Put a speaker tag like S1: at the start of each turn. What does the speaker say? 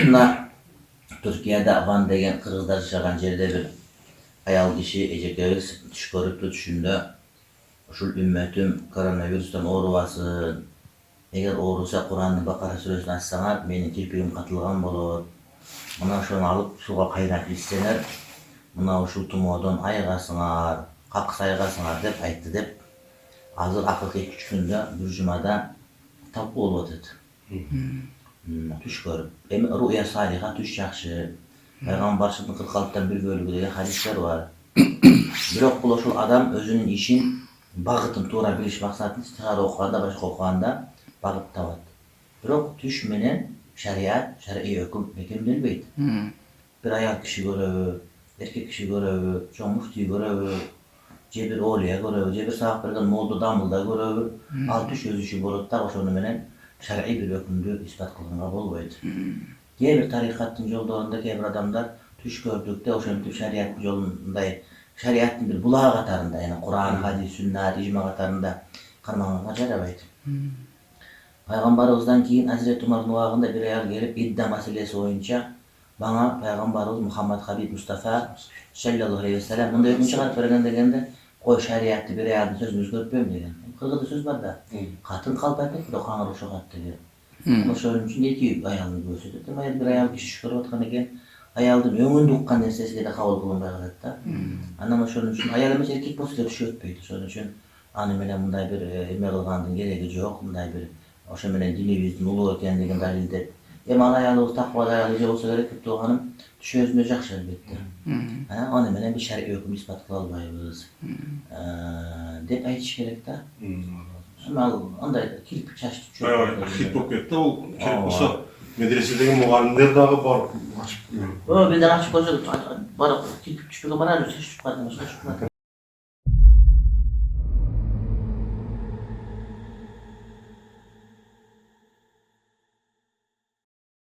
S1: Mına Türkiye'de Van degen Kırgızlar yaşagan jerde bir ayal kişi ejekebir tuş görüptü düşündü. Uşul ümmetim koronavirüsten oğrubasın. Eger oğrusa Kur'an'ın Bakara suresini açsaňar menin kirpigim katılgan bolor. Mına şonu alıp suga kaynap içseler, mına uşul tumodan aygasyňar, kakys aygasyňar dep aýtdy dep. Hazır akylky 2-3 günde bir jumada tap bolup atdy. Tuş görüp. Emi ruya saliha tuş ýakşy. Peygamber sallallahu 46'dan bir bölügi degen hadisler var. Birok bu uşul adam özünün işin bagytyn toora biliş maksatyny istihara okuganda, başka okuganda bagyt tabat. Birok tuş menen şeriat, şer'i höküm bilbeýdi. Bir ayal kişi görebi, erkek kişi görebi, çoň mufti görebi, je bir olya görebi, je bir sahap bergen molda damylda görebi, al tuş öz işi bolup da oşonu menen şer'i bir hökümdü ispat kılganga bolbaýdy. Bir tarikatın yollarında bir adamlar tuş gördükde oşonu şeriat yolunda şeriatın bir bulağı katarında yani Kur'an, hadis, sünnet, icma katarında karmağına jarabaydı. Peygamberimizden keyin Hazreti Umar'ın wagtynda bir ayal gelip iddia meselesi boýunça bana Peygamberimiz Muhammed Habib Mustafa sallallahu aleyhi ve sellem bunda hüküm çıkarıp bergen degende koy şeriatty bir ayalın sözünü özgörtpem degen. Kırgızda söz bar da katın kalp etmek de kaňar uşak atdy degen. Oşoň üçin eti ayalını gösterdi. Ayal bir ayal kişi şükür atkan eken ayaldyň öňünde ukkan nersesini de kabul kılınmay galat da. Anam oşoň üçin ayal emes erkek bolsa da düşüpmeydi. Şoň üçin any menen munday bir eme kılgandyň geregi jok, munday bir oşo menen dinimizdin ulu ekendigini dalilde. Eman ayalymyz takwa ayalymyz bolsa gerek dep doganym düşözüne jakşy elbetde. Any menen bir şer'i höküm ispat kıla albaýbys. Dep aýdyş gerek da. Ama onday kilip çaştı çok.
S2: Kilip bolup ketdi, ol kilip bolsa medresedegi mugallimler dagı bar.
S1: O benden açık olsa, bana kilip düşmege barar, çaştı çıkmadı.